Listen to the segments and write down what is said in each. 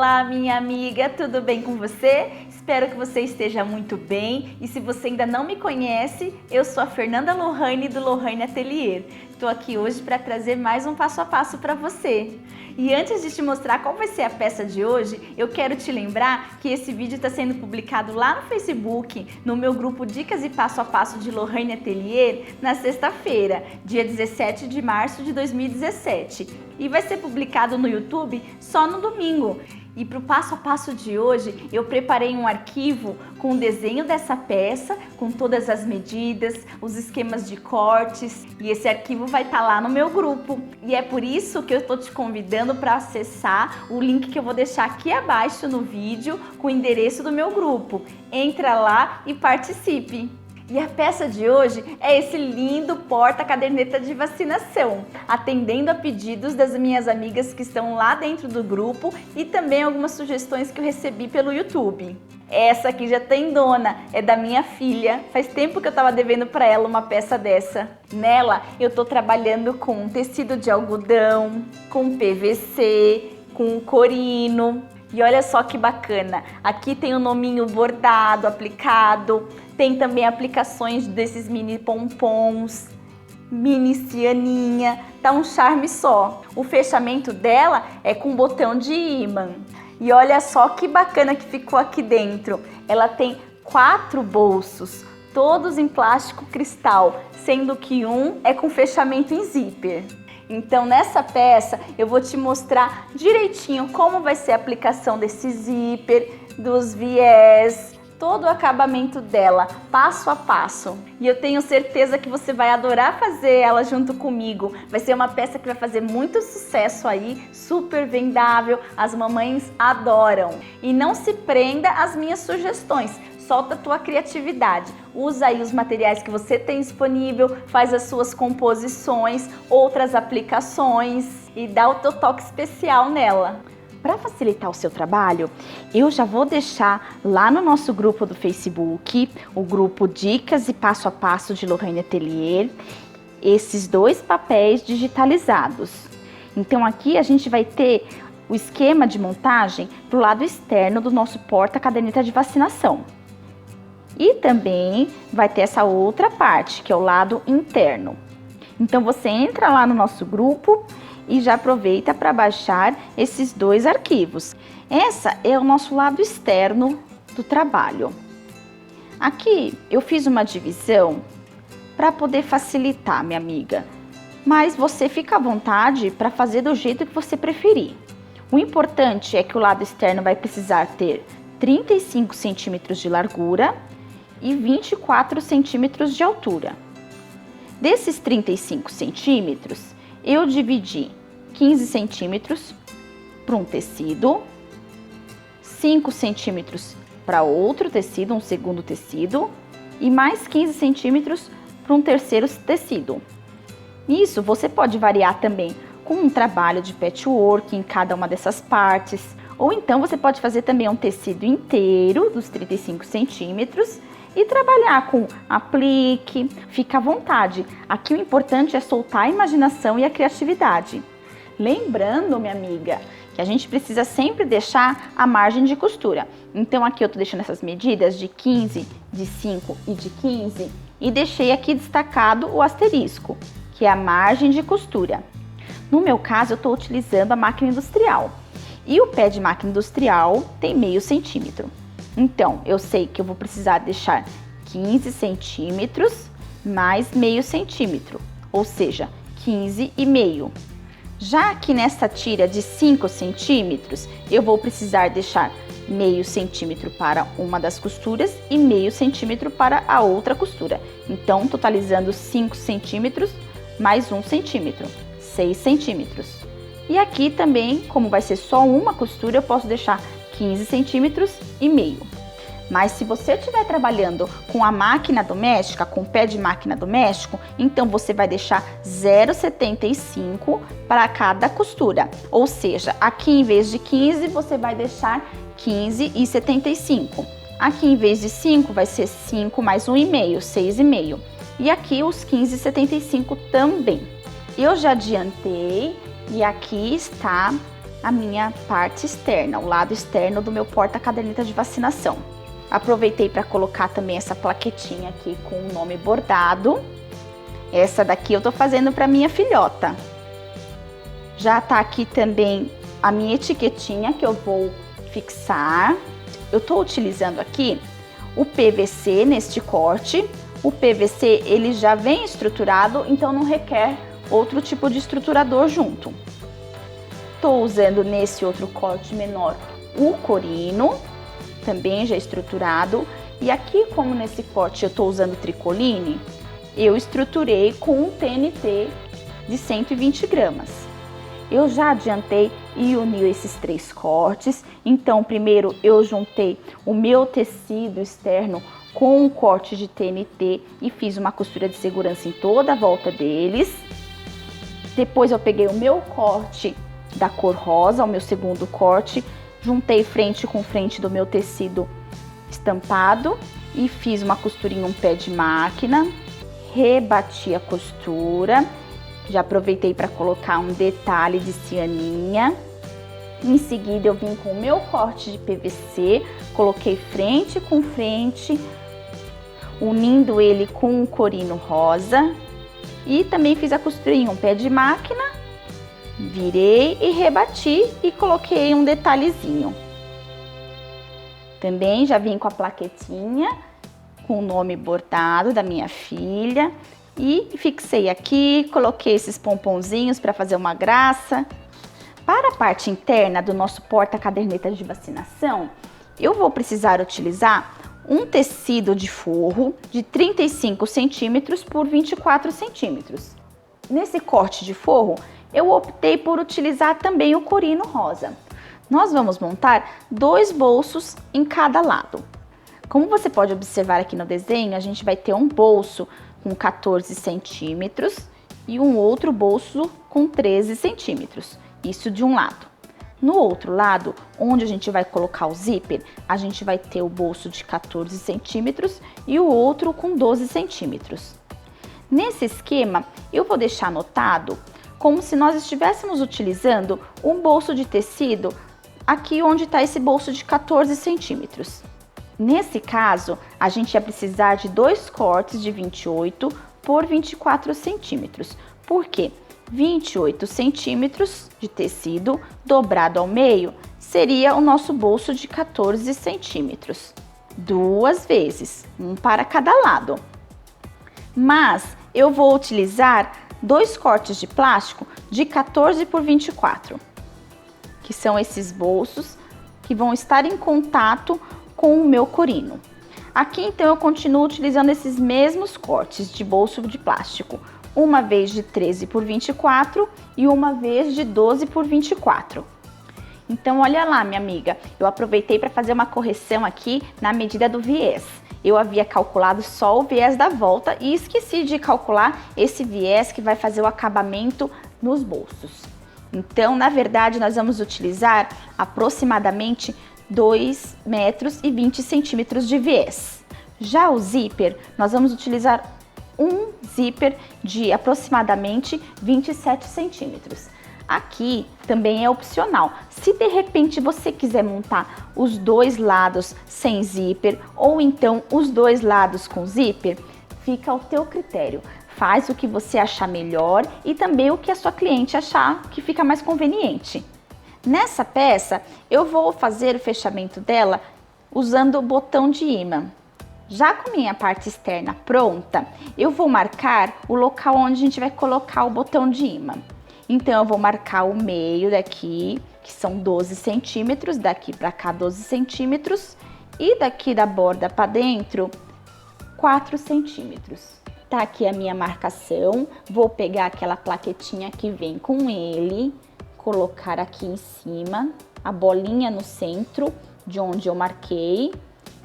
Olá, minha amiga, tudo bem com você? Espero que você esteja muito bem e se você ainda não me conhece, eu sou a Fernanda Lohane do Lohane Atelier. Estou aqui hoje para trazer mais um passo a passo para você. E antes de te mostrar qual vai ser a peça de hoje, eu quero te lembrar que esse vídeo está sendo publicado lá no Facebook, no meu grupo Dicas e Passo a Passo de Lohane Atelier, na sexta-feira, dia 17 de março de 2017. E vai ser publicado no YouTube só no domingo. E para o passo a passo de hoje, eu preparei um arquivo com o desenho dessa peça, com todas as medidas, os esquemas de cortes, e esse arquivo vai estar lá no meu grupo. E é por isso que eu estou te convidando para acessar o link que eu vou deixar aqui abaixo no vídeo com o endereço do meu grupo. Entra lá e participe! E a peça de hoje é esse lindo porta-caderneta de vacinação, atendendo a pedidos das minhas amigas que estão lá dentro do grupo e também algumas sugestões que eu recebi pelo YouTube. Essa aqui já tem dona, é da minha filha, faz tempo que eu estava devendo para ela uma peça dessa. Nela eu estou trabalhando com tecido de algodão, com PVC, com corino. E olha só que bacana, aqui tem o nominho bordado, aplicado, tem também aplicações desses mini pompons, mini cianinha, tá um charme só. O fechamento dela é com botão de ímã. E olha só que bacana que ficou aqui dentro. Ela tem 4 bolsos, todos em plástico cristal, sendo que um é com fechamento em zíper. Então nessa peça eu vou te mostrar direitinho como vai ser a aplicação desse zíper, dos viés, todo o acabamento dela, passo a passo. E eu tenho certeza que você vai adorar fazer ela junto comigo. Vai ser uma peça que vai fazer muito sucesso aí, super vendável, as mamães adoram. E não se prenda às minhas sugestões. Solta a tua criatividade, usa aí os materiais que você tem disponível, faz as suas composições, outras aplicações e dá o teu toque especial nela. Para facilitar o seu trabalho, eu já vou deixar lá no nosso grupo do Facebook, o grupo Dicas e Passo a Passo de Lohane Atelier, esses 2 papéis digitalizados. Então aqui a gente vai ter o esquema de montagem para o lado externo do nosso porta-caderneta de vacinação. E também vai ter essa outra parte, que é o lado interno. Então você entra lá no nosso grupo e já aproveita para baixar esses 2 arquivos. Essa é o nosso lado externo do trabalho. Aqui eu fiz uma divisão para poder facilitar, minha amiga. Mas você fica à vontade para fazer do jeito que você preferir. O importante é que o lado externo vai precisar ter 35 centímetros de largura e 24 centímetros de altura. Desses 35 centímetros, eu dividi 15 centímetros para um tecido, 5 centímetros para outro tecido, um segundo tecido, e mais 15 centímetros para um terceiro tecido. Isso você pode variar também com um trabalho de patchwork em cada uma dessas partes, ou então você pode fazer também um tecido inteiro dos 35 centímetros e trabalhar com aplique, fica à vontade. Aqui o importante é soltar a imaginação e a criatividade. Lembrando, minha amiga, que a gente precisa sempre deixar a margem de costura. Então aqui eu tô deixando essas medidas de 15, de 5 e de 15 e deixei aqui destacado o asterisco, que é a margem de costura. No meu caso eu tô utilizando a máquina industrial e o pé de máquina industrial tem meio centímetro. Então, eu sei que eu vou precisar deixar 15 centímetros mais meio centímetro, ou seja, 15,5. Já aqui nessa tira de 5 centímetros, eu vou precisar deixar meio centímetro para uma das costuras e meio centímetro para a outra costura. Então, totalizando 5 centímetros mais 1 centímetro, 6 centímetros. E aqui também, como vai ser só uma costura, eu posso deixar 15 centímetros e meio. Mas se você estiver trabalhando com a máquina doméstica, com o pé de máquina doméstico, então você vai deixar 0,75 para cada costura. Ou seja, aqui em vez de 15, você vai deixar 15,75. Aqui em vez de 5, vai ser 5 mais 1,5, 6,5. E aqui os 15,75 também. Eu já adiantei e aqui está a minha parte externa, o lado externo do meu porta-caderneta de vacinação. Aproveitei para colocar também essa plaquetinha aqui com o nome bordado. Essa daqui eu tô fazendo para minha filhota. Já tá aqui também a minha etiquetinha que eu vou fixar. Eu tô utilizando aqui o PVC neste corte. O PVC ele já vem estruturado, então não requer outro tipo de estruturador junto. Tô usando nesse outro corte menor o corino, também já estruturado. E aqui, como nesse corte eu tô usando tricoline, eu estruturei com um TNT de 120 gramas. Eu já adiantei e uni esses 3 cortes. Então, primeiro eu juntei o meu tecido externo com um corte de TNT e fiz uma costura de segurança em toda a volta deles. Depois eu peguei o meu corte da cor rosa, o meu segundo corte, juntei frente com frente do meu tecido estampado e fiz uma costurinha em um pé de máquina, rebati a costura, já aproveitei para colocar um detalhe de cianinha. Em seguida eu vim com o meu corte de PVC, coloquei frente com frente, unindo ele com um corino rosa e também fiz a costurinha em um pé de máquina. Virei e rebati e coloquei um detalhezinho. Também já vim com a plaquetinha com o nome bordado da minha filha e fixei aqui, coloquei esses pomponzinhos para fazer uma graça. Para a parte interna do nosso porta-caderneta de vacinação, eu vou precisar utilizar um tecido de forro de 35 centímetros por 24 centímetros. Nesse corte de forro, eu optei por utilizar também o corino rosa. Nós vamos montar 2 bolsos em cada lado. Como você pode observar aqui no desenho, a gente vai ter um bolso com 14 centímetros e um outro bolso com 13 centímetros. Isso de um lado. No outro lado, onde a gente vai colocar o zíper, a gente vai ter o bolso de 14 centímetros e o outro com 12 centímetros. Nesse esquema, eu vou deixar anotado como se nós estivéssemos utilizando um bolso de tecido aqui onde está esse bolso de 14 centímetros. Nesse caso, a gente ia precisar de 2 cortes de 28 por 24 centímetros. Por quê? 28 centímetros de tecido dobrado ao meio seria o nosso bolso de 14 centímetros. 2 vezes, um para cada lado. Mas eu vou utilizar 2 cortes de plástico de 14 por 24, que são esses bolsos que vão estar em contato com o meu corino. Aqui então eu continuo utilizando esses mesmos cortes de bolso de plástico, uma vez de 13 por 24 e uma vez de 12 por 24. Então olha lá, minha amiga, eu aproveitei para fazer uma correção aqui na medida do viés. Eu havia calculado só o viés da volta e esqueci de calcular esse viés que vai fazer o acabamento nos bolsos. Então, na verdade, nós vamos utilizar aproximadamente 2 metros e 20 centímetros de viés. Já o zíper, nós vamos utilizar um zíper de aproximadamente 27 centímetros. Aqui também é opcional. Se de repente você quiser montar os 2 lados sem zíper ou então os 2 lados com zíper, fica ao teu critério. Faz o que você achar melhor e também o que a sua cliente achar que fica mais conveniente. Nessa peça, eu vou fazer o fechamento dela usando o botão de imã. Já com minha parte externa pronta, eu vou marcar o local onde a gente vai colocar o botão de imã. Então, eu vou marcar o meio daqui, que são 12 centímetros, daqui para cá 12 centímetros, e daqui da borda para dentro, 4 centímetros. Tá aqui a minha marcação, vou pegar aquela plaquetinha que vem com ele, colocar aqui em cima, a bolinha no centro de onde eu marquei,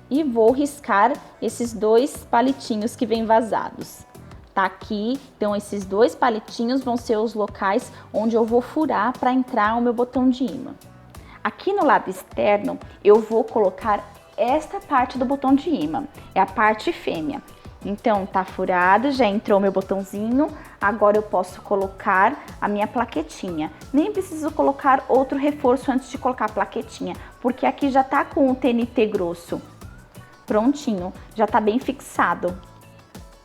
e vou riscar esses 2 palitinhos que vêm vazados. Tá aqui, então esses 2 palitinhos vão ser os locais onde eu vou furar para entrar o meu botão de imã. Aqui no lado externo, eu vou colocar esta parte do botão de imã, é a parte fêmea. Então tá furado, já entrou meu botãozinho, agora eu posso colocar a minha plaquetinha. Nem preciso colocar outro reforço antes de colocar a plaquetinha, porque aqui já tá com o TNT grosso. Prontinho, já tá bem fixado.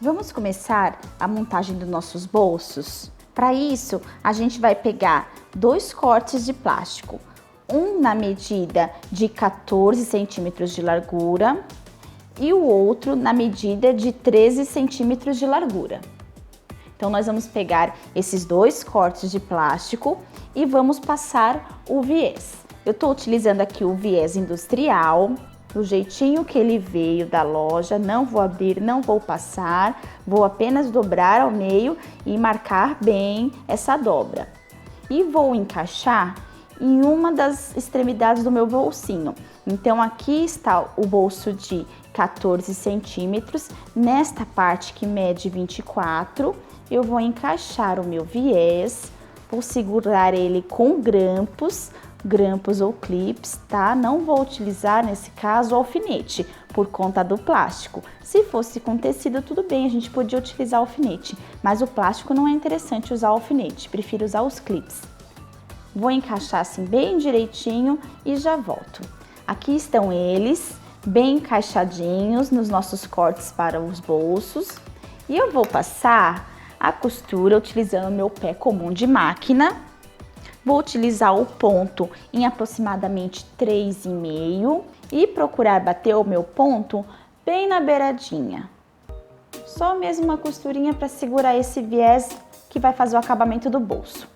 Vamos começar a montagem dos nossos bolsos? Para isso, a gente vai pegar 2 cortes de plástico, um na medida de 14 centímetros de largura e o outro na medida de 13 centímetros de largura. Então, nós vamos pegar esses 2 cortes de plástico e vamos passar o viés. Eu estou utilizando aqui o viés industrial, do jeitinho que ele veio da loja, não vou abrir, não vou passar, vou apenas dobrar ao meio e marcar bem essa dobra. E vou encaixar em uma das extremidades do meu bolsinho. Então aqui está o bolso de 14 centímetros, nesta parte que mede 24, eu vou encaixar o meu viés, vou segurar ele com grampos ou clips, tá? Não vou utilizar, nesse caso, o alfinete, por conta do plástico. Se fosse com tecido, tudo bem, a gente podia utilizar o alfinete, mas o plástico não é interessante usar o alfinete, prefiro usar os clips. Vou encaixar assim bem direitinho e já volto. Aqui estão eles, bem encaixadinhos nos nossos cortes para os bolsos. E eu vou passar a costura utilizando o meu pé comum de máquina. Vou utilizar o ponto em aproximadamente 3,5 e procurar bater o meu ponto bem na beiradinha. Só mesmo uma costurinha para segurar esse viés que vai fazer o acabamento do bolso.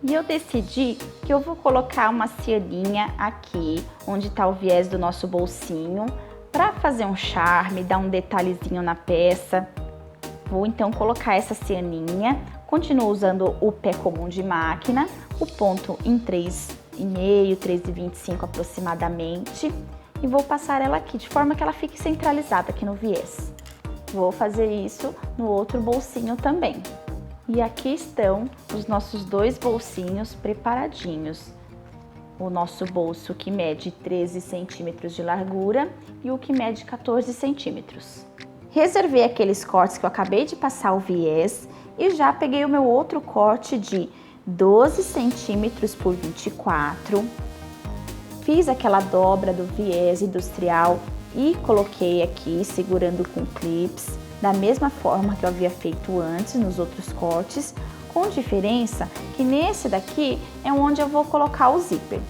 E eu decidi que eu vou colocar uma cianinha aqui, onde está o viés do nosso bolsinho, para fazer um charme, dar um detalhezinho na peça. Vou então colocar essa cianinha, continuo usando o pé comum de máquina, o ponto em 3,5, 3,25 aproximadamente, e vou passar ela aqui, de forma que ela fique centralizada aqui no viés. Vou fazer isso no outro bolsinho também. E aqui estão os nossos 2 bolsinhos preparadinhos. O nosso bolso que mede 13 centímetros de largura e o que mede 14 centímetros. Reservei aqueles cortes que eu acabei de passar o viés e já peguei o meu outro corte de 12 centímetros por 24. Fiz aquela dobra do viés industrial e coloquei aqui segurando com clips, da mesma forma que eu havia feito antes nos outros cortes, com diferença que nesse daqui é onde eu vou colocar o zíper.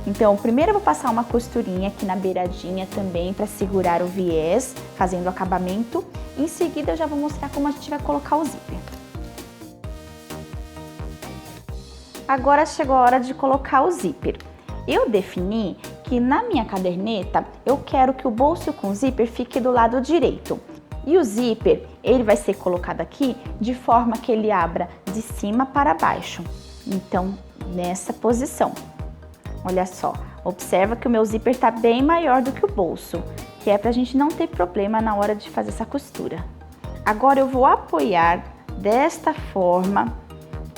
Então, primeiro eu vou passar uma costurinha aqui na beiradinha também para segurar o viés, fazendo o acabamento. Em seguida eu já vou mostrar como a gente vai colocar o zíper. Agora chegou a hora de colocar o zíper. Eu defini que na minha caderneta eu quero que o bolso com zíper fique do lado direito. E o zíper, ele vai ser colocado aqui de forma que ele abra de cima para baixo. Então, nessa posição. Olha só, observa que o meu zíper está bem maior do que o bolso, que é para a gente não ter problema na hora de fazer essa costura. Agora eu vou apoiar desta forma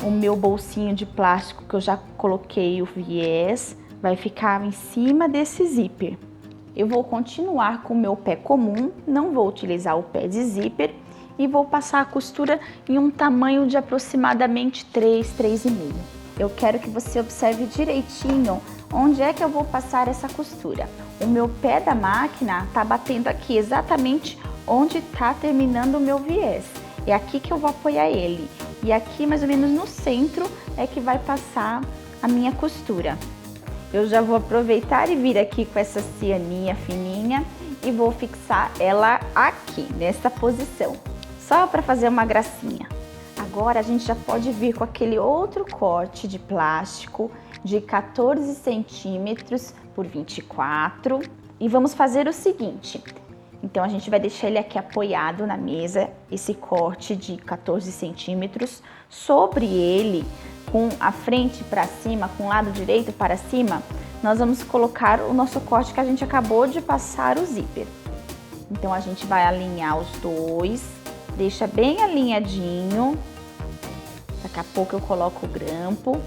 o meu bolsinho de plástico que eu já coloquei o viés, vai ficar em cima desse zíper. Eu vou continuar com o meu pé comum, não vou utilizar o pé de zíper e vou passar a costura em um tamanho de aproximadamente 3, 3,5. Eu quero que você observe direitinho onde é que eu vou passar essa costura. O meu pé da máquina tá batendo aqui, exatamente onde tá terminando o meu viés. É aqui que eu vou apoiar ele. E aqui, mais ou menos no centro, é que vai passar a minha costura. Eu já vou aproveitar e vir aqui com essa cianinha fininha e vou fixar ela aqui, nessa posição, só para fazer uma gracinha. Agora a gente já pode vir com aquele outro corte de plástico de 14 centímetros por 24 e vamos fazer o seguinte. Então a gente vai deixar ele aqui apoiado na mesa, esse corte de 14 centímetros, sobre ele, com a frente para cima, com o lado direito para cima, nós vamos colocar o nosso corte que a gente acabou de passar o zíper. Então a gente vai alinhar os dois, deixa bem alinhadinho, daqui a pouco eu coloco o grampo.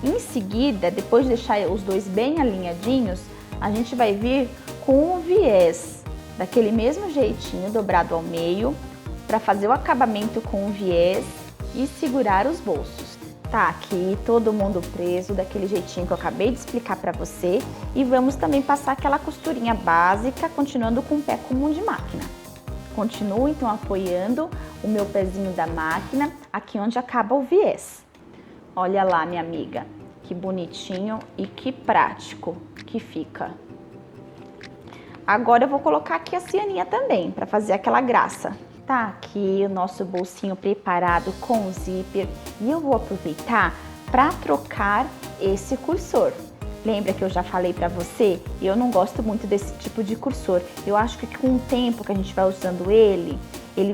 Em seguida, depois de deixar os dois bem alinhadinhos, a gente vai vir com o viés, daquele mesmo jeitinho, dobrado ao meio, para fazer o acabamento com o viés e segurar os bolsos. Tá aqui todo mundo preso, daquele jeitinho que eu acabei de explicar para você. E vamos também passar aquela costurinha básica, continuando com o pé comum de máquina. Continuo então apoiando o meu pezinho da máquina, aqui onde acaba o viés. Olha lá, minha amiga, que bonitinho e que prático que fica. Agora eu vou colocar aqui a cianinha também, para fazer aquela graça. Tá aqui o nosso bolsinho preparado com o zíper e eu vou aproveitar para trocar esse cursor. Lembra que eu já falei para você? Eu não gosto muito desse tipo de cursor. Eu acho que com o tempo que a gente vai usando ele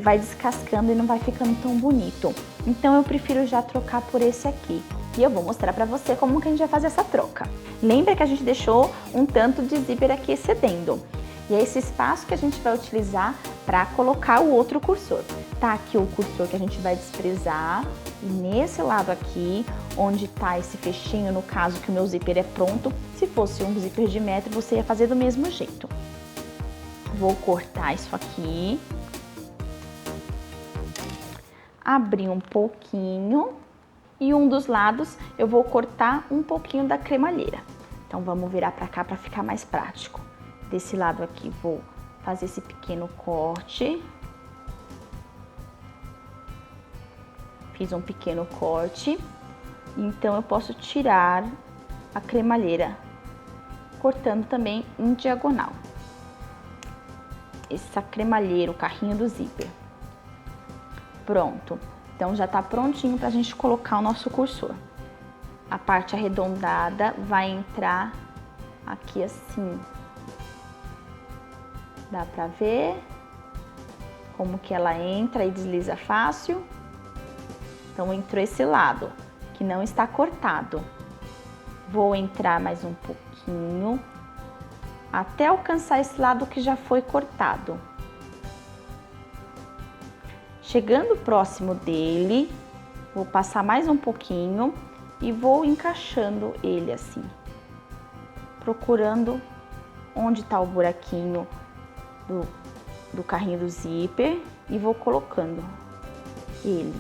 vai descascando e não vai ficando tão bonito. Então eu prefiro já trocar por esse aqui. E eu vou mostrar para você como que a gente vai fazer essa troca. Lembra que a gente deixou um tanto de zíper aqui excedendo. E é esse espaço que a gente vai utilizar para colocar o outro cursor. Tá aqui o cursor que a gente vai desprezar. E nesse lado aqui, onde tá esse fechinho, no caso que o meu zíper é pronto, se fosse um zíper de metro, você ia fazer do mesmo jeito. Vou cortar isso aqui. Abrir um pouquinho. E um dos lados eu vou cortar um pouquinho da cremalheira. Então vamos virar para cá para ficar mais prático. Desse lado aqui vou fazer esse pequeno corte. Fiz um pequeno corte. Então eu posso tirar a cremalheira, cortando também em diagonal. Essa cremalheira, o carrinho do zíper. Pronto. Então já tá prontinho pra gente colocar o nosso cursor. A parte arredondada vai entrar aqui assim. Dá pra ver como que ela entra e desliza fácil. Então entrou esse lado, que não está cortado. Vou entrar mais um pouquinho, até alcançar esse lado que já foi cortado. Chegando próximo dele, vou passar mais um pouquinho e vou encaixando ele assim. Procurando onde está o buraquinho do carrinho do zíper e vou colocando ele.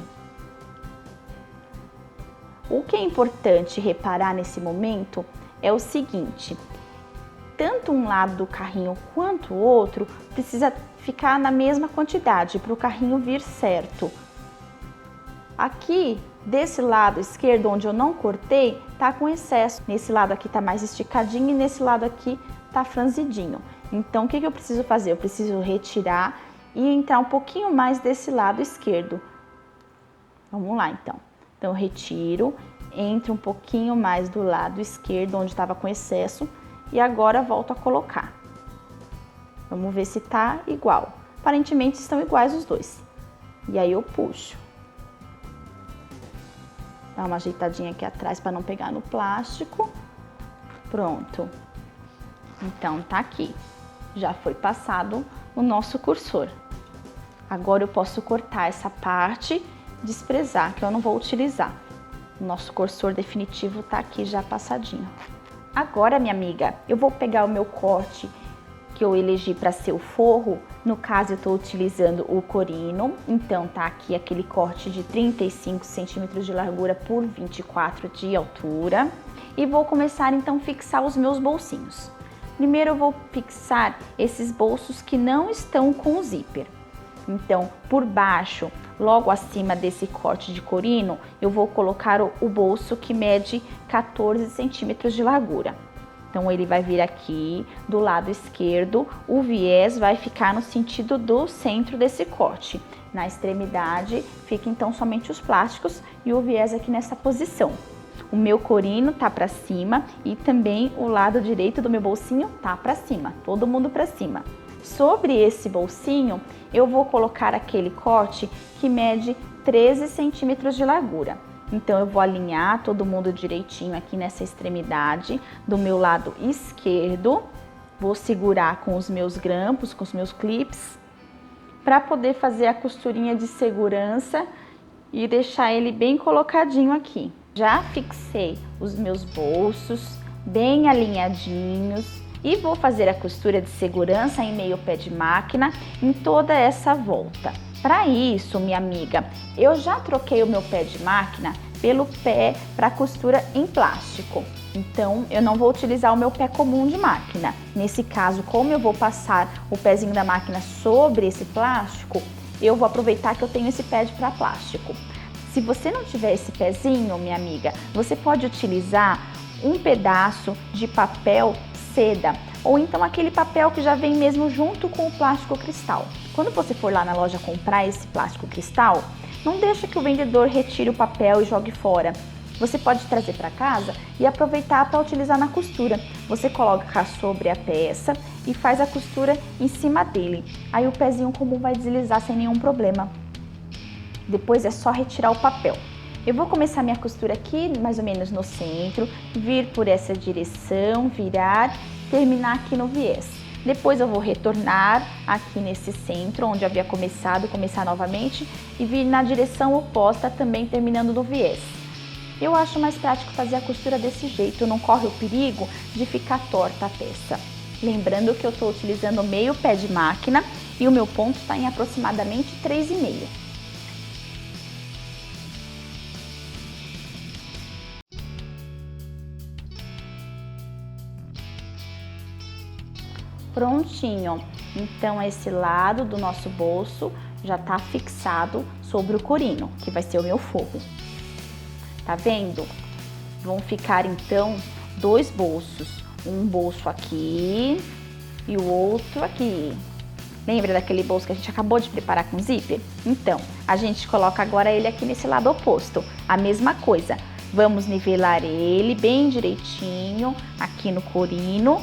O que é importante reparar nesse momento é o seguinte: tanto um lado do carrinho quanto o outro precisa ficar na mesma quantidade para o carrinho vir certo. Aqui, desse lado esquerdo, onde eu não cortei, tá com excesso. Nesse lado aqui tá mais esticadinho e nesse lado aqui tá franzidinho. Então, o que eu preciso fazer? Eu preciso retirar e entrar um pouquinho mais desse lado esquerdo. Vamos lá, então. Então, eu retiro, entro um pouquinho mais do lado esquerdo, onde estava com excesso, e agora volto a colocar. Vamos ver se tá igual. Aparentemente estão iguais os dois. E aí eu puxo. Dá uma ajeitadinha aqui atrás para não pegar no plástico. Pronto. Então tá aqui. Já foi passado o nosso cursor. Agora eu posso cortar essa parte, desprezar, que eu não vou utilizar. O nosso cursor definitivo tá aqui já passadinho. Agora, minha amiga, eu vou pegar o meu corte que eu elegi para ser o forro. No caso, eu estou utilizando o corino. Então, tá aqui aquele corte de 35 centímetros de largura por 24 de altura. E vou começar, então, a fixar os meus bolsinhos. Primeiro, eu vou fixar esses bolsos que não estão com o zíper. Então, por baixo, logo acima desse corte de corino, eu vou colocar o bolso que mede 14 centímetros de largura. Então, ele vai vir aqui do lado esquerdo, o viés vai ficar no sentido do centro desse corte. Na extremidade, fica então somente os plásticos e o viés aqui nessa posição. O meu corino tá para cima e também o lado direito do meu bolsinho tá para cima, todo mundo para cima. Sobre esse bolsinho, eu vou colocar aquele corte que mede 13 centímetros de largura. Então, eu vou alinhar todo mundo direitinho aqui nessa extremidade do meu lado esquerdo. Vou segurar com os meus grampos, com os meus clips, para poder fazer a costurinha de segurança e deixar ele bem colocadinho aqui. Já fixei os meus bolsos bem alinhadinhos e vou fazer a costura de segurança em meio pé de máquina em toda essa volta. Para isso, minha amiga, eu já troquei o meu pé de máquina pelo pé para costura em plástico. Então, eu não vou utilizar o meu pé comum de máquina. Nesse caso, como eu vou passar o pezinho da máquina sobre esse plástico, eu vou aproveitar que eu tenho esse pé para plástico. Se você não tiver esse pezinho, minha amiga, você pode utilizar um pedaço de papel seda ou então aquele papel que já vem mesmo junto com o plástico cristal. Quando você for lá na loja comprar esse plástico cristal, não deixa que o vendedor retire o papel e jogue fora. Você pode trazer para casa e aproveitar para utilizar na costura. Você coloca sobre a peça e faz a costura em cima dele. Aí o pezinho comum vai deslizar sem nenhum problema. Depois é só retirar o papel. Eu vou começar minha costura aqui, mais ou menos no centro, vir por essa direção, virar, terminar aqui no viés. Depois eu vou retornar aqui nesse centro, onde havia começado, começar novamente e vir na direção oposta, também terminando no viés. Eu acho mais prático fazer a costura desse jeito, não corre o perigo de ficar torta a peça. Lembrando que eu estou utilizando meio pé de máquina e o meu ponto está em aproximadamente 3,5. Prontinho, então esse lado do nosso bolso já está fixado sobre o corino, que vai ser o meu forro. Tá vendo? Vão ficar então 2 bolsos, um bolso aqui e o outro aqui. Lembra daquele bolso que a gente acabou de preparar com zíper? Então, a gente coloca agora ele aqui nesse lado oposto, a mesma coisa. Vamos nivelar ele bem direitinho aqui no corino,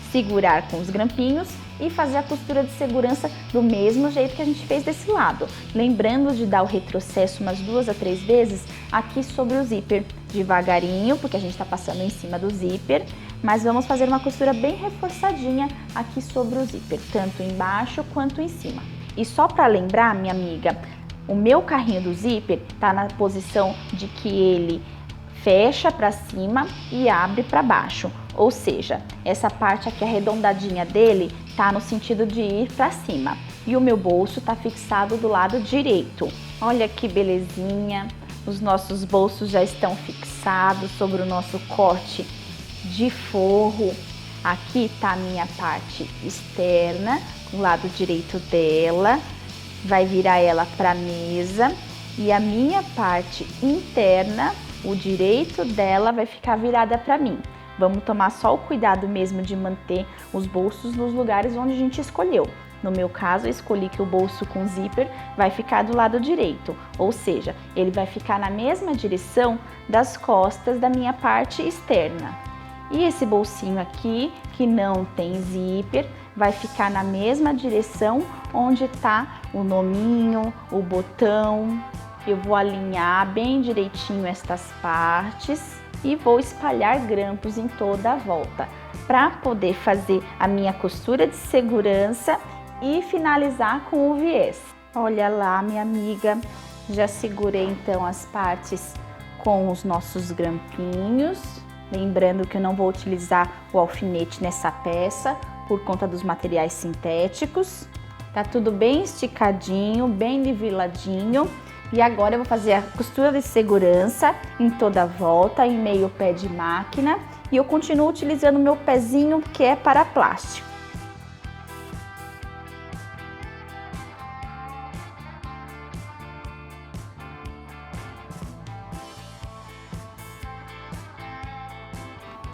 segurar com os grampinhos e fazer a costura de segurança do mesmo jeito que a gente fez desse lado. Lembrando de dar o retrocesso umas 2 a 3 vezes aqui sobre o zíper, devagarinho, porque a gente está passando em cima do zíper, mas vamos fazer uma costura bem reforçadinha aqui sobre o zíper, tanto embaixo quanto em cima. E só para lembrar, minha amiga, o meu carrinho do zíper está na posição de que ele fecha para cima e abre para baixo, ou seja, essa parte aqui arredondadinha dele tá no sentido de ir para cima. E o meu bolso tá fixado do lado direito. Olha que belezinha, os nossos bolsos já estão fixados sobre o nosso corte de forro. Aqui tá a minha parte externa, o lado direito dela, vai virar ela para a mesa, e a minha parte interna, o direito dela, vai ficar virada para mim. Vamos tomar só o cuidado mesmo de manter os bolsos nos lugares onde a gente escolheu. No meu caso, eu escolhi que o bolso com zíper vai ficar do lado direito, ou seja, ele vai ficar na mesma direção das costas da minha parte externa. E esse bolsinho aqui, que não tem zíper, vai ficar na mesma direção onde está o nominho, o botão. Eu vou alinhar bem direitinho estas partes e vou espalhar grampos em toda a volta para poder fazer a minha costura de segurança e finalizar com o viés. Olha lá, minha amiga, já segurei então as partes com os nossos grampinhos, lembrando que eu não vou utilizar o alfinete nessa peça por conta dos materiais sintéticos. Tá tudo bem esticadinho, bem niveladinho. E agora eu vou fazer a costura de segurança em toda a volta, em meio pé de máquina. E eu continuo utilizando o meu pezinho, que é para plástico.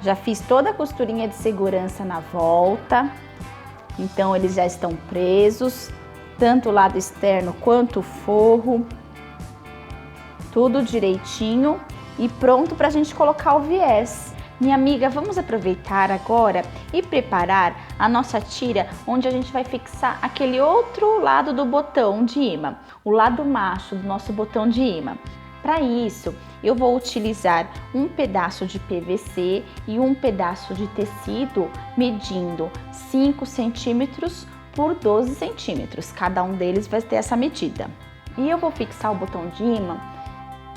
Já fiz toda a costurinha de segurança na volta. Então eles já estão presos, tanto o lado externo quanto o forro. Tudo direitinho e pronto para a gente colocar o viés. Minha amiga, vamos aproveitar agora e preparar a nossa tira, onde a gente vai fixar aquele outro lado do botão de imã, o lado macho do nosso botão de imã. Para isso, eu vou utilizar um pedaço de PVC e um pedaço de tecido medindo 5 centímetros por 12 centímetros. Cada um deles vai ter essa medida. E eu vou fixar o botão de imã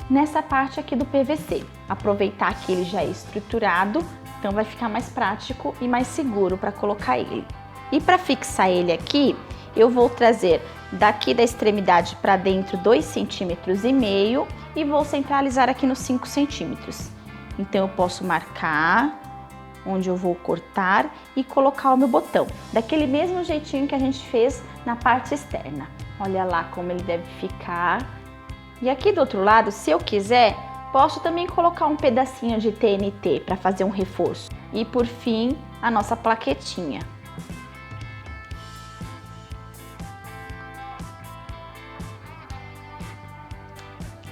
nessa parte aqui do PVC. Aproveitar que ele já é estruturado, então vai ficar mais prático e mais seguro para colocar ele. E para fixar ele aqui, eu vou trazer daqui da extremidade para dentro 2,5 centímetros e vou centralizar aqui nos 5 centímetros. Então eu posso marcar onde eu vou cortar e colocar o meu botão, daquele mesmo jeitinho que a gente fez na parte externa. Olha lá como ele deve ficar. E aqui do outro lado, se eu quiser, posso também colocar um pedacinho de TNT para fazer um reforço. E por fim, a nossa plaquetinha.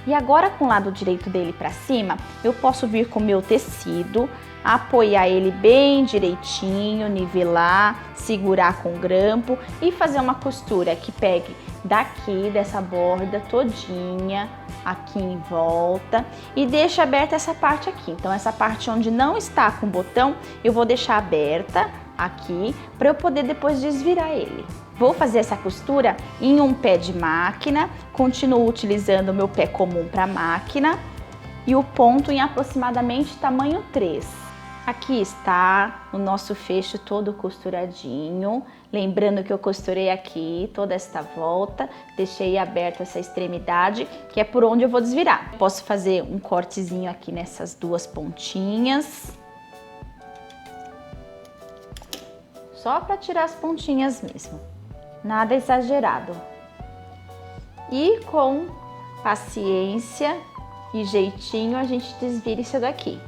E agora com o lado direito dele para cima, eu posso vir com o meu tecido, apoiar ele bem direitinho, nivelar, segurar com o grampo e fazer uma costura que pegue daqui dessa borda todinha, aqui em volta e deixa aberta essa parte aqui. Então essa parte onde não está com o botão, eu vou deixar aberta aqui para eu poder depois desvirar ele. Vou fazer essa costura em um pé de máquina, continuo utilizando o meu pé comum para máquina e o ponto em aproximadamente tamanho 3. Aqui está o nosso fecho todo costuradinho, lembrando que eu costurei aqui toda esta volta, deixei aberta essa extremidade, que é por onde eu vou desvirar. Posso fazer um cortezinho aqui nessas duas pontinhas, só para tirar as pontinhas mesmo, nada exagerado. E com paciência e jeitinho a gente desvira isso daqui.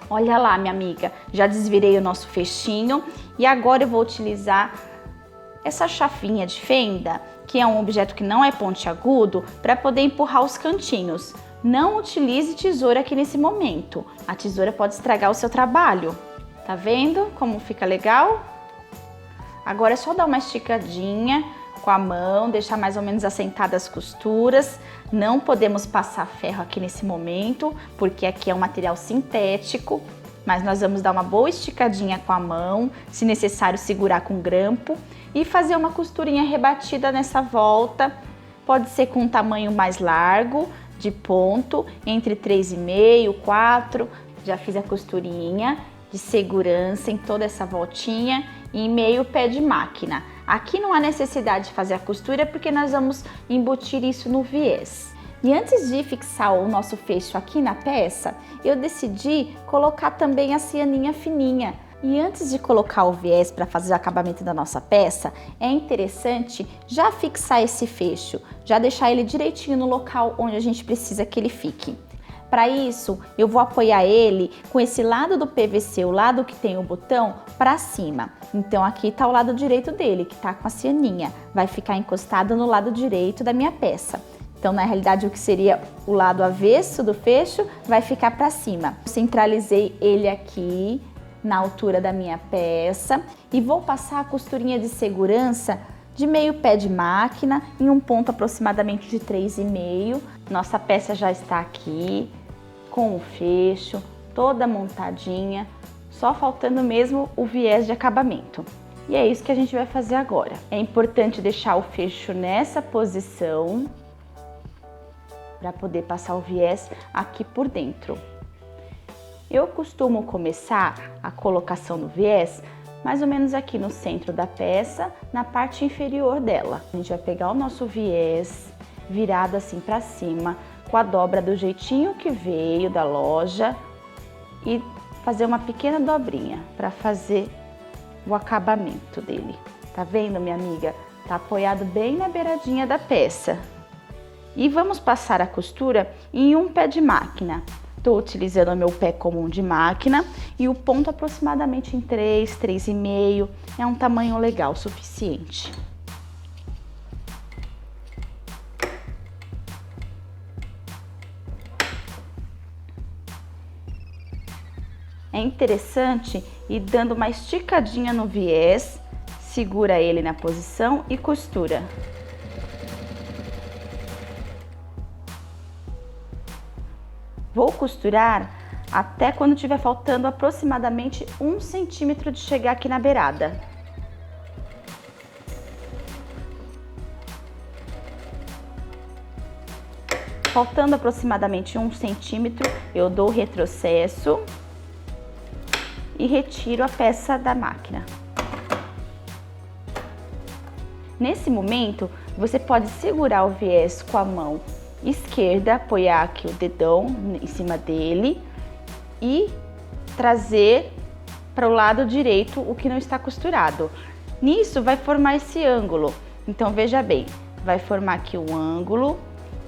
Olha lá, minha amiga, já desvirei o nosso fechinho e agora eu vou utilizar essa chavinha de fenda, que é um objeto que não é pontiagudo, para poder empurrar os cantinhos. Não utilize tesoura aqui nesse momento, a tesoura pode estragar o seu trabalho. Tá vendo como fica legal? Agora é só dar uma esticadinha com a mão, deixar mais ou menos assentadas as costuras. Não podemos passar ferro aqui nesse momento, porque aqui é um material sintético, mas nós vamos dar uma boa esticadinha com a mão, se necessário segurar com grampo e fazer uma costurinha rebatida nessa volta. Pode ser com um tamanho mais largo, de ponto, entre 3,5 e 4. Já fiz a costurinha de segurança em toda essa voltinha e meio pé de máquina. Aqui não há necessidade de fazer a costura porque nós vamos embutir isso no viés. E antes de fixar o nosso fecho aqui na peça, eu decidi colocar também a cianinha fininha. E antes de colocar o viés para fazer o acabamento da nossa peça, é interessante já fixar esse fecho, já deixar ele direitinho no local onde a gente precisa que ele fique. Para isso, eu vou apoiar ele com esse lado do PVC, o lado que tem o botão, para cima. Então aqui está o lado direito dele, que está com a cianinha. Vai ficar encostado no lado direito da minha peça. Então, na realidade, o que seria o lado avesso do fecho vai ficar para cima. Centralizei ele aqui na altura da minha peça e vou passar a costurinha de segurança de meio pé de máquina em um ponto aproximadamente de 3,5. Nossa peça já está aqui com o fecho, toda montadinha, só faltando mesmo o viés de acabamento. E é isso que a gente vai fazer agora. É importante deixar o fecho nessa posição para poder passar o viés aqui por dentro. Eu costumo começar a colocação do viés mais ou menos aqui no centro da peça, na parte inferior dela. A gente vai pegar o nosso viés virado assim para cima, com a dobra do jeitinho que veio da loja e fazer uma pequena dobrinha para fazer o acabamento dele. Tá vendo, minha amiga? Tá apoiado bem na beiradinha da peça. E vamos passar a costura em um pé de máquina. Estou utilizando o meu pé comum de máquina e o ponto aproximadamente em 3, 3,5, é um tamanho legal, suficiente. É interessante ir dando uma esticadinha no viés, segura ele na posição e costura. Vou costurar até quando tiver faltando aproximadamente 1 centímetro de chegar aqui na beirada. Faltando aproximadamente 1 centímetro, eu dou retrocesso e retiro a peça da máquina. Nesse momento, você pode segurar o viés com a mão esquerda, apoiar aqui o dedão em cima dele e trazer para o lado direito o que não está costurado. Nisso vai formar esse ângulo. Então veja bem, vai formar aqui o ângulo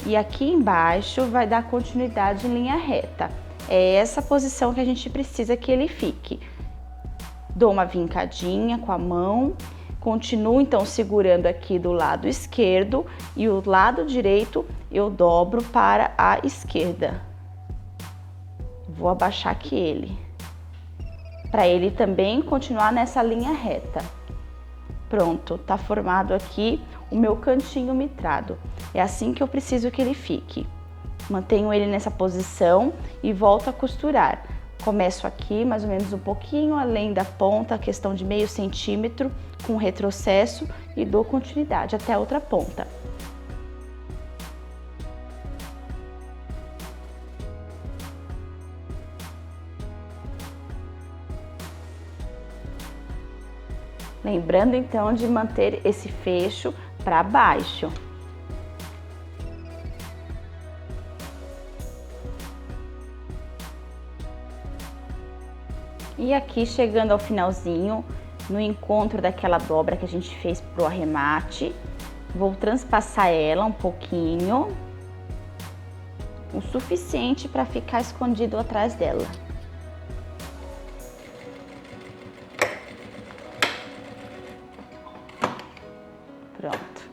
e aqui embaixo vai dar continuidade em linha reta. É essa posição que a gente precisa que ele fique. Dou uma vincadinha com a mão, continuo então segurando aqui do lado esquerdo e o lado direito eu dobro para a esquerda. Vou abaixar aqui ele, para ele também continuar nessa linha reta. Pronto, tá formado aqui o meu cantinho mitrado. É assim que eu preciso que ele fique. Mantenho ele nessa posição e volto a costurar. Começo aqui mais ou menos um pouquinho além da ponta, questão de meio centímetro, com retrocesso e dou continuidade até a outra ponta. Lembrando então de manter esse fecho para baixo. E aqui chegando ao finalzinho, no encontro daquela dobra que a gente fez pro arremate, vou transpassar ela um pouquinho, o suficiente para ficar escondido atrás dela. Pronto.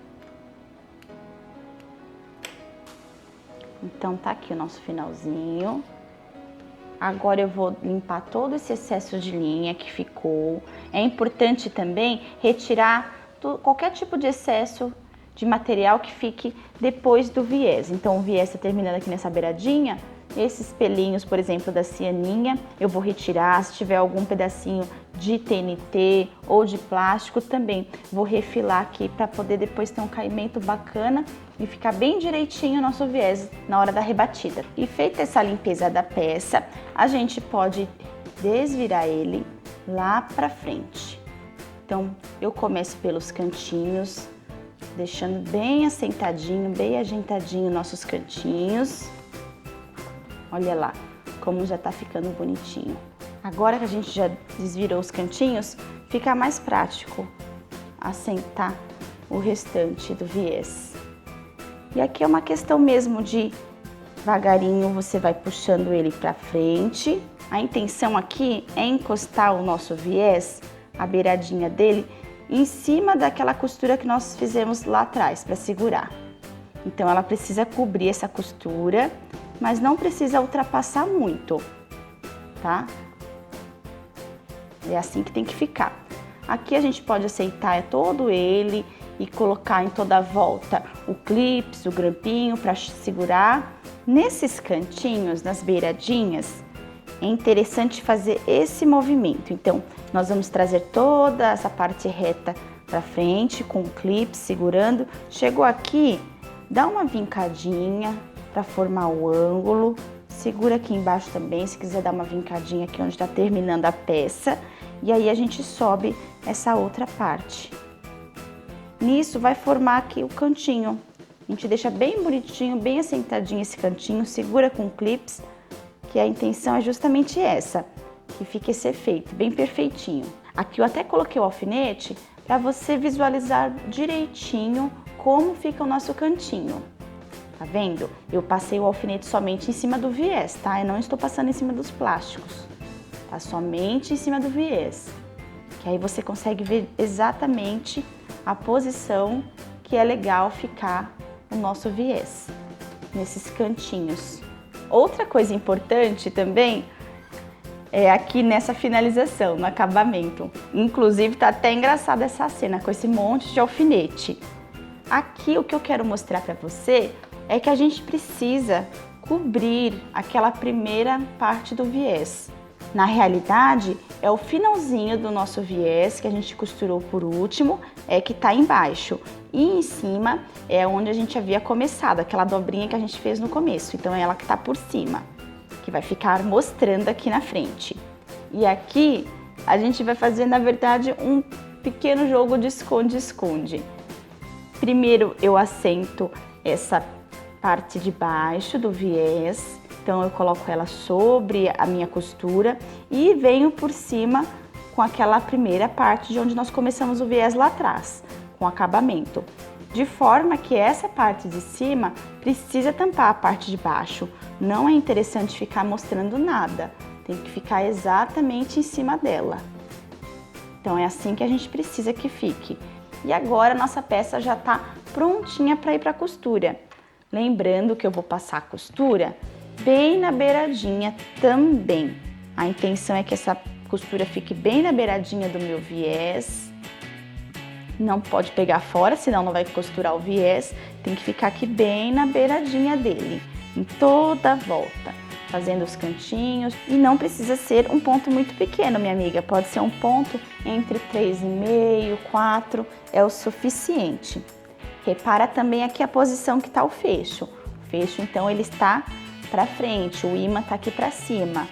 Então tá aqui o nosso finalzinho. Agora eu vou limpar todo esse excesso de linha que ficou. É importante também retirar qualquer tipo de excesso de material que fique depois do viés. Então o viés está terminando aqui nessa beiradinha. Esses pelinhos, por exemplo, da cianinha, eu vou retirar. Se tiver algum pedacinho de TNT ou de plástico também, vou refilar aqui para poder depois ter um caimento bacana e ficar bem direitinho o nosso viés na hora da rebatida. E feita essa limpeza da peça, a gente pode desvirar ele lá para frente. Então, eu começo pelos cantinhos, deixando bem assentadinho, bem ajeitadinho nossos cantinhos. Olha lá como já tá ficando bonitinho. Agora que a gente já desvirou os cantinhos, fica mais prático assentar o restante do viés. E aqui é uma questão mesmo de devagarinho você vai puxando ele para frente. A intenção aqui é encostar o nosso viés, a beiradinha dele, em cima daquela costura que nós fizemos lá atrás para segurar. Então ela precisa cobrir essa costura, mas não precisa ultrapassar muito, tá? É assim que tem que ficar. Aqui a gente pode aceitar todo ele e colocar em toda a volta o clips, o grampinho para segurar. Nesses cantinhos, nas beiradinhas, é interessante fazer esse movimento. Então, nós vamos trazer toda essa parte reta para frente com o clipe segurando. Chegou aqui, dá uma vincadinha para formar o ângulo. Segura aqui embaixo também, se quiser dar uma vincadinha aqui onde está terminando a peça. E aí a gente sobe essa outra parte. Nisso vai formar aqui o cantinho. A gente deixa bem bonitinho, bem assentadinho esse cantinho, segura com clips, que a intenção é justamente essa, que fique esse efeito bem perfeitinho. Aqui eu até coloquei o alfinete para você visualizar direitinho como fica o nosso cantinho. Tá vendo? Eu passei o alfinete somente em cima do viés, tá? Eu não estou passando em cima dos plásticos, tá? Somente em cima do viés. Que aí você consegue ver exatamente a posição que é legal ficar o nosso viés, nesses cantinhos. Outra coisa importante também é aqui nessa finalização, no acabamento. Inclusive tá até engraçada essa cena com esse monte de alfinete. Aqui o que eu quero mostrar para você é que a gente precisa cobrir aquela primeira parte do viés. Na realidade, é o finalzinho do nosso viés que a gente costurou por último, que tá embaixo. E em cima é onde a gente havia começado, aquela dobrinha que a gente fez no começo. Então é ela que tá por cima, que vai ficar mostrando aqui na frente. E aqui a gente vai fazer, na verdade, um pequeno jogo de esconde-esconde. Primeiro eu assento essa parte de baixo do viés. Então eu coloco ela sobre a minha costura e venho por cima com aquela primeira parte de onde nós começamos o viés lá atrás, com acabamento. De forma que essa parte de cima precisa tampar a parte de baixo. Não é interessante ficar mostrando nada, tem que ficar exatamente em cima dela. Então é assim que a gente precisa que fique. E agora a nossa peça já está prontinha para ir para a costura. Lembrando que eu vou passar a costura bem na beiradinha também. A intenção é que essa costura fique bem na beiradinha do meu viés. Não pode pegar fora, senão não vai costurar o viés. Tem que ficar aqui bem na beiradinha dele, em toda a volta, fazendo os cantinhos. E não precisa ser um ponto muito pequeno, minha amiga. Pode ser um ponto entre 3,5 e 4, é o suficiente. Repara também aqui a posição que está o fecho. O fecho, então, ele está para frente, o ímã tá aqui para cima.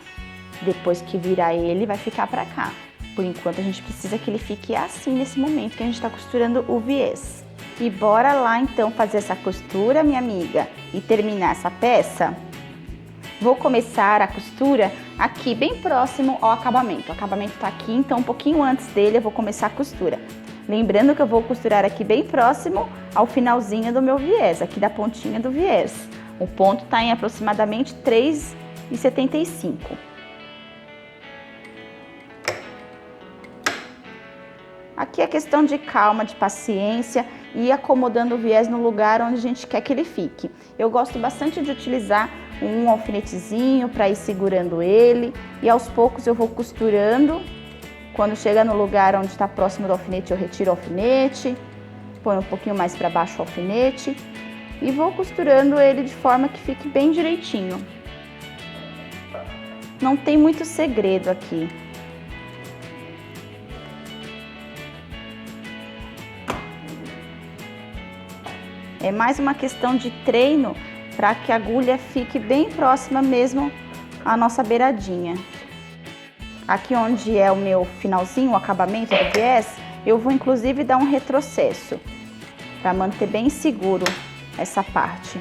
Depois que virar ele, vai ficar para cá. Por enquanto, a gente precisa que ele fique assim nesse momento que a gente está costurando o viés. E bora lá, então, fazer essa costura, minha amiga, e terminar essa peça. Vou começar a costura aqui, bem próximo ao acabamento. O acabamento tá aqui, então um pouquinho antes dele eu vou começar a costura. Lembrando que eu vou costurar aqui bem próximo ao finalzinho do meu viés, aqui da pontinha do viés. O ponto está em aproximadamente 3,75. Aqui é questão de calma, de paciência e ir acomodando o viés no lugar onde a gente quer que ele fique. Eu gosto bastante de utilizar um alfinetezinho para ir segurando ele e aos poucos eu vou costurando. Quando chega no lugar onde está próximo do alfinete, eu retiro o alfinete, ponho um pouquinho mais para baixo o alfinete e vou costurando ele de forma que fique bem direitinho. Não tem muito segredo aqui. É mais uma questão de treino para que a agulha fique bem próxima mesmo à nossa beiradinha. Aqui onde é o meu finalzinho, o acabamento do viés, eu vou inclusive dar um retrocesso para manter bem seguro essa parte.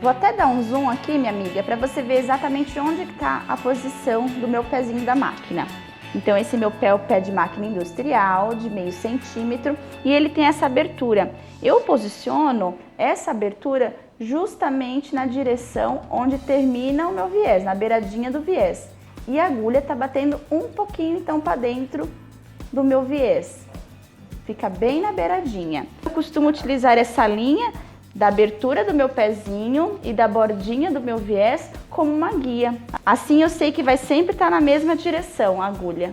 Vou até dar um zoom aqui, minha amiga, para você ver exatamente onde está a posição do meu pezinho da máquina. Então esse meu pé é o pé de máquina industrial, de meio centímetro, e ele tem essa abertura. Eu posiciono essa abertura justamente na direção onde termina o meu viés, na beiradinha do viés. E a agulha está batendo um pouquinho então para dentro do meu viés. Fica bem na beiradinha. Eu costumo utilizar essa linha da abertura do meu pezinho e da bordinha do meu viés como uma guia. Assim eu sei que vai sempre estar na mesma direção a agulha.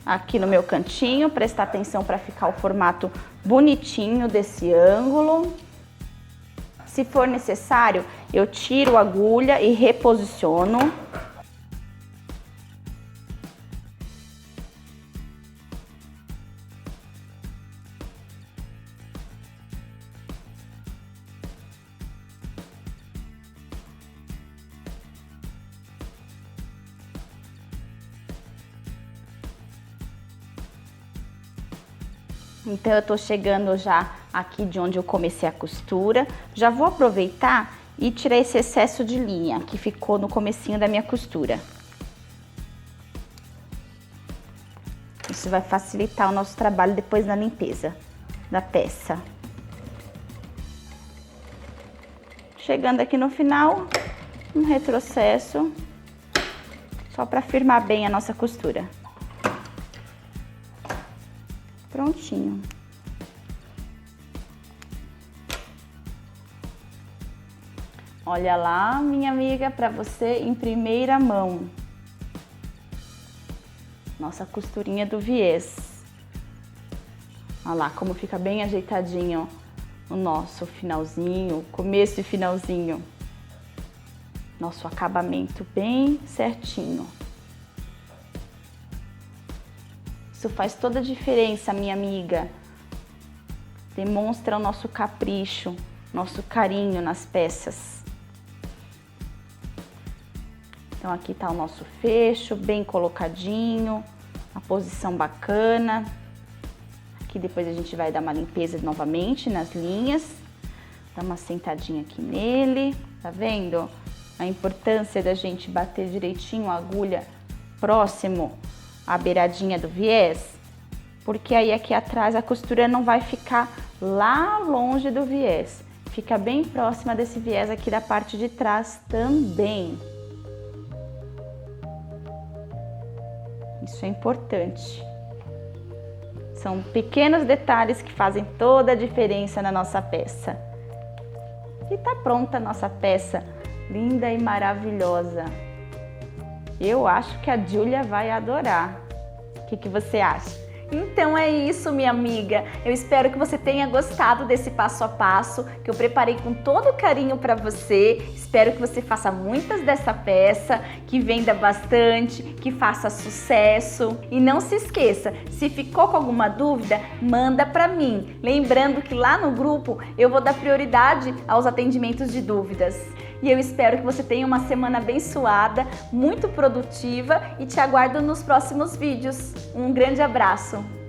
Aqui no meu cantinho, prestar atenção para ficar o formato bonitinho desse ângulo. Se for necessário, eu tiro a agulha e reposiciono. Então eu tô chegando já aqui de onde eu comecei a costura. Já vou aproveitar e tirar esse excesso de linha que ficou no comecinho da minha costura. Isso vai facilitar o nosso trabalho depois na limpeza da peça. Chegando aqui no final, um retrocesso, só para firmar bem a nossa costura. Prontinho. Olha lá, minha amiga, para você em primeira mão. Nossa costurinha do viés. Olha lá como fica bem ajeitadinho o nosso finalzinho, começo e finalzinho. nosso acabamento bem certinho. Isso faz toda a diferença, minha amiga. Demonstra o nosso capricho, nosso carinho nas peças. Então aqui tá o nosso fecho, bem colocadinho, a posição bacana. Aqui depois a gente vai dar uma limpeza novamente nas linhas. Dá uma sentadinha aqui nele, tá vendo? A importância da gente bater direitinho a agulha próximo à beiradinha do viés, porque aí aqui atrás a costura não vai ficar lá longe do viés, fica bem próxima desse viés aqui da parte de trás também. Isso é importante. São pequenos detalhes que fazem toda a diferença na nossa peça. E tá pronta a nossa peça, linda e maravilhosa. Eu acho que a Júlia vai adorar. O que você acha? Então é isso, minha amiga. Eu espero que você tenha gostado desse passo a passo que eu preparei com todo carinho para você. Espero que você faça muitas dessa peça, que venda bastante, que faça sucesso. E não se esqueça, se ficou com alguma dúvida, manda para mim. Lembrando que lá no grupo eu vou dar prioridade aos atendimentos de dúvidas. E eu espero que você tenha uma semana abençoada, muito produtiva e te aguardo nos próximos vídeos. Um grande abraço!